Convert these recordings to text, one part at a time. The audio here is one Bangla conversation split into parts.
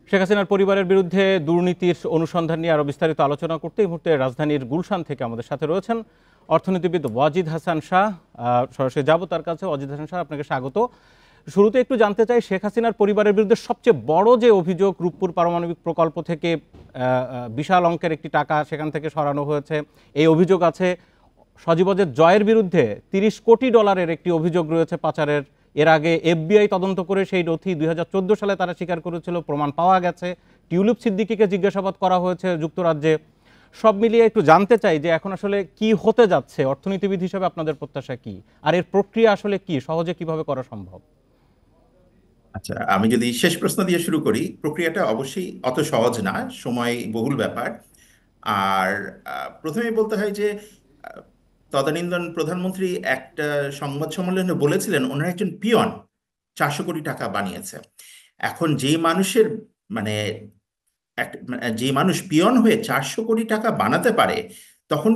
শেখ হাসিনার পরিবারের বিরুদ্ধে দুর্নীতির অনুসন্ধান নিয়ে আরো বিস্তারিত আলোচনা করতে এই মুহূর্তে রাজধানীর গুলশান থেকে আমাদের সাথে রয়েছেন অর্থনীতিবিদ ওয়াজিদ হাসান শাহ। সরাসরি যাব তার কাছে। ওয়াজিদ হাসান শাহ, আপনাকে স্বাগত। শুরুতে একটু জানতে চাই, শেখ হাসিনার পরিবারের বিরুদ্ধে সবচেয়ে বড় যে অভিযোগ, রূপপুর পারমাণবিক প্রকল্প থেকে বিশাল অঙ্কের একটি টাকা সেখান থেকে সরানো হয়েছে, এই অভিযোগ আছে। সজীবজের জয়ের বিরুদ্ধে ৩০ কোটি ডলারের একটি অভিযোগ রয়েছে পাচারের। এর আগে এফবিআই তদন্ত করে সেই নথি ২০১৪ সালে তারা স্বীকার করেছিল, প্রমাণ পাওয়া গেছে। টিউলিপ সিদ্দিকীকে জিজ্ঞাসাবাদ করা হয়েছে যুক্তরাজ্যে। সব মিলিয়ে একটু জানতে চাই যে এখন আসলে কি হতে যাচ্ছে, অর্থনীতিবিদ হিসেবে আপনাদের প্রত্যাশা কি, আর এর প্রক্রিয়া আসলে কি, সহজে কিভাবে করা সম্ভব? আচ্ছা, আমি যদি শেষ প্রশ্ন দিয়ে শুরু করি, প্রক্রিয়াটা অবশ্যই অত সহজ না, সময় বহুল ব্যাপার। আর প্রথমেই বলতে হয় যে আহ, তদানীন্তন প্রধানমন্ত্রী একটা সংবাদ সম্মেলনে বলেছিলেন ওনার একজন পিয়ন 400 কোটি টাকা বানিয়েছে। এখন যে মানুষের মানে যে মানুষ পিয়ন হয়ে 400 কোটি টাকা বানাতে পারে, তখন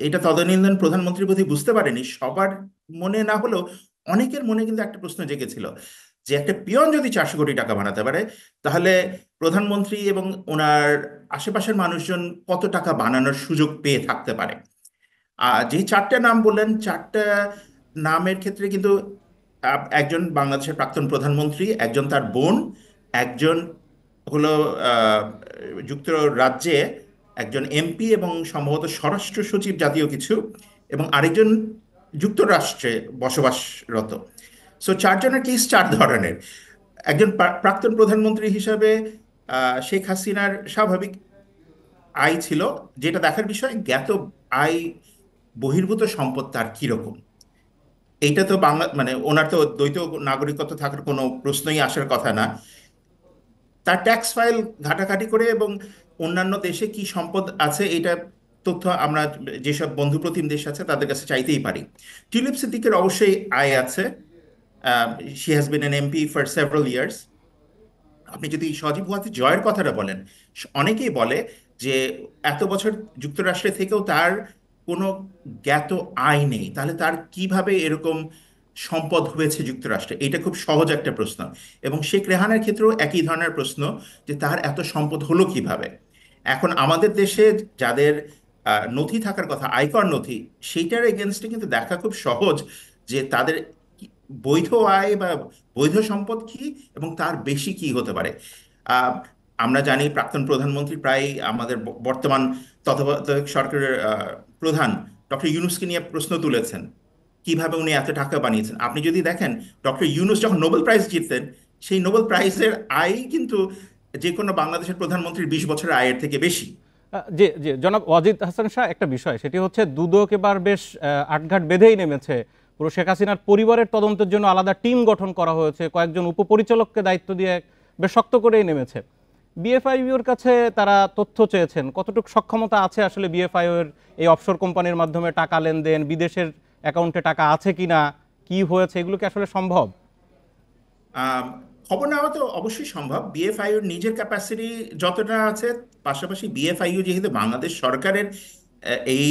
এটা তদানীন্তন প্রধানমন্ত্রী বোধহয় বুঝতে পারেনি। সবার মনে না হলেও অনেকের মনে কিন্তু একটা প্রশ্ন জেগেছিল যে একটা পিয়ন যদি 400 কোটি টাকা বানাতে পারে, তাহলে প্রধানমন্ত্রী এবং ওনার আশেপাশের মানুষজন কত টাকা বানানোর সুযোগ পেয়ে থাকতে পারে। যে চারটা নাম বললেন, চারটা নামের ক্ষেত্রে কিন্তু একজন বাংলাদেশের প্রাক্তন প্রধানমন্ত্রী, একজন তার বোন, একজন হলো আহ, যুক্তরাজ্যে একজন এমপি এবং সম্ভবত স্বরাষ্ট্র সচিব জাতীয় কিছু, এবং আরেকজন যুক্তরাষ্ট্রে বসবাসরত। সো চারজনের কেস চার ধরনের। একজন প্রাক্তন প্রধানমন্ত্রী হিসাবে শেখ হাসিনার স্বাভাবিক আয় ছিল, যেটা দেখার বিষয় জ্ঞাত আয় বহির্ভূত সম্পদ তার কিরকম। এইটা তো বাংলা ওনার তো দ্বৈত নাগরিকত্ব থাকার কোনো প্রশ্নই আসার কথা না। তার ট্যাক্স ফাইল ঘাটাঘাটি করে এবং অন্যান্য দেশে কি সম্পদ আছে এটা তথ্য আমরা যেসব বন্ধুপ্রতিম দেশ আছে তাদের কাছে চাইতেই পারি। টিউলিপ সিদ্দিকের অবশ্যই আয় আছে। She has been N MP for several years. আপনি যদি সজীব ওয়াজেদ জয়ের কথাটা বলেন, অনেকেই বলে যে এত বছর যুক্তরাষ্ট্রে থেকেও তার কোনো জ্ঞাত আয় নেই, তাহলে তার কিভাবে এরকম সম্পদ হয়েছে যুক্তরাষ্ট্রে। এটা খুব সহজ একটা প্রশ্ন। এবং শেখ রেহানের ক্ষেত্রেও একই ধরনের প্রশ্ন, যে তার এত সম্পদ হলো কিভাবে। এখন আমাদের দেশে যাদের নথি থাকার কথা, আয়কর নথি, সেইটার এগেনস্টে কিন্তু দেখা খুব সহজ যে তাদের বৈধ আয় বা বৈধ সম্পদ কি এবং তার বেশি কি হতে পারে। আহ, আমরা জানি প্রাক্তন প্রধানমন্ত্রী প্রায় আমাদের বর্তমান তত্ত্বাবধায়ক সরকারের প্রধান ডক্টর ইউনূসকে নিয়ে প্রশ্ন তুলেছেন কিভাবে উনি এত টাকা বানিয়েছেন। আপনি যদি দেখেন, ডক্টর ইউনূস যখন নোবেল প্রাইজ জিততেন, সেই নোবেল প্রাইজের আয় কিন্তু যে কোনো বাংলাদেশের প্রধানমন্ত্রীর 20 বছরের আয়ের থেকে বেশি। জি জি, জনাব ওয়াজিদ হাসান শাহ, একটা বিষয় সেটি হচ্ছে দুদক এবার বেশ আটঘাট বেঁধেই নেমেছে। পুরো শেখ হাসিনার পরিবারের তদন্তের জন্য আলাদা টিম গঠন করা হয়েছে, কয়েকজন উপপরিচালককে দায়িত্ব দিয়ে বেশ শক্ত করেই নেমেছে। বিএফআইইউর কাছে তারা তথ্য চেয়েছেন, কতটুকু সক্ষমতা আছে আসলে বিএফআইইউ এর এই অফশোর কোম্পানির মাধ্যমে টাকা লেনদেন, বিদেশের অ্যাকাউন্টে টাকা আছে কিনা, কি হয়েছে, এগুলো কি আসলে সম্ভব? আম, খবর নেওয়া তো অবশ্যই সম্ভব। বিএফআইউর নিজের ক্যাপাসিটি যতটা আছে, পাশাপাশি বিএফআইইউ যেহেতু বাংলাদেশ সরকারের এই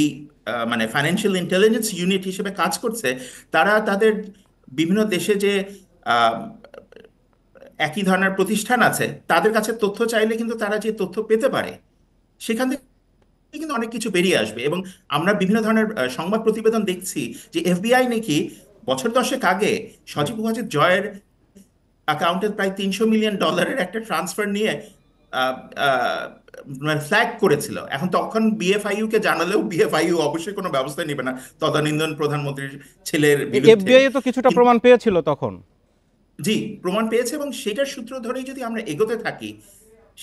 ফাইন্যান্সিয়াল ইন্টেলিজেন্স ইউনিট হিসেবে কাজ করছে, তারা তাদের বিভিন্ন দেশে যে আহ, একই ধরনের প্রতিষ্ঠান আছে তাদের কাছে তথ্য চাইলে কিন্তু তারা যে তথ্য পেতে পারে, সেখান থেকে কিন্তু অনেক কিছু বেরিয়ে আসবে। এবং আমরা বিভিন্ন ধরনের সংবাদ প্রতিবেদন দেখছি যে এফবিআই নাকি বছর দশেক আগে সজীব ওয়াজেদ জয়ের অ্যাকাউন্টে প্রায় $300 মিলিয়ন একটা ট্রান্সফার নিয়ে ফ্ল্যাগ করেছিল। এখন তখন বিএফআইইউ কে জানালেও বিএফআইইউ অবশ্যই কোনো ব্যবস্থা নেবে না তদানীন্তন প্রধানমন্ত্রীর ছেলের বিরুদ্ধে। এফবিআই তো কিছুটা প্রমাণ পেয়েছিল তখন। জি, প্রমাণ পেয়েছে এবং সেটার সূত্র ধরেই যদি আমরা এগোতে থাকি,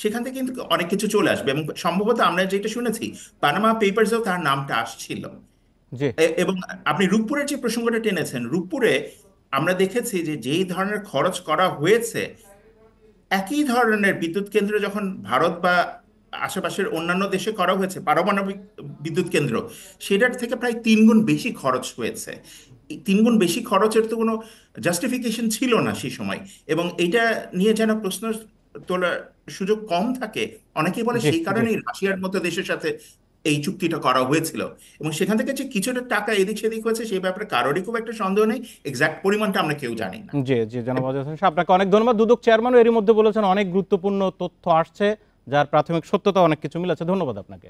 সেখান থেকে কিন্তু অনেক কিছু চলে আসবে। এবং সম্ভবত আমরা যেটা শুনেছি, পানামা পেপারসেও তার নামটা আসছিল। জি। এবং আপনি রূপপুরের যে প্রসঙ্গটা টেনেছেন, রূপপুরে আমরা দেখেছি যে যেই ধরনের খরচ করা হয়েছে, একই ধরনের বিদ্যুৎ কেন্দ্র যখন ভারত বা আশেপাশের অন্যান্য দেশে করা হয়েছে, পারমাণবিক বিদ্যুৎ কেন্দ্র, সেটার থেকে প্রায় 3 গুণ বেশি খরচ হয়েছে। এই 3 গুণ বেশি খরচের তো কোনো জাস্টিফিকেশন ছিল না সেই সময়। এবং এটা নিয়ে যেন প্রশ্ন তোলার সুযোগ কম থাকে, অনেকেই বলে জি সেই জি। কারণেই রাশিয়ার মতো দেশের সাথে এই চুক্তিটা করা হয়েছিল, এবং সেখান থেকে যে কিছুটা টাকা এদিক সেদিক হয়েছে সেই ব্যাপারে কারোরই খুব একটা সন্দেহ নেই। এক্সাক্ট পরিমাণটা আমরা কেউ জানি না। জি জি, জনাব ওয়াজেদ হাসান সাহেব, আপনাকে অনেক ধন্যবাদ। দুদক চেয়ারম্যানও এরই মধ্যে বলেছেন অনেক গুরুত্বপূর্ণ তথ্য আসছে যার প্রাথমিক সত্যতা অনেক কিছু মিলেছে। ধন্যবাদ আপনাকে।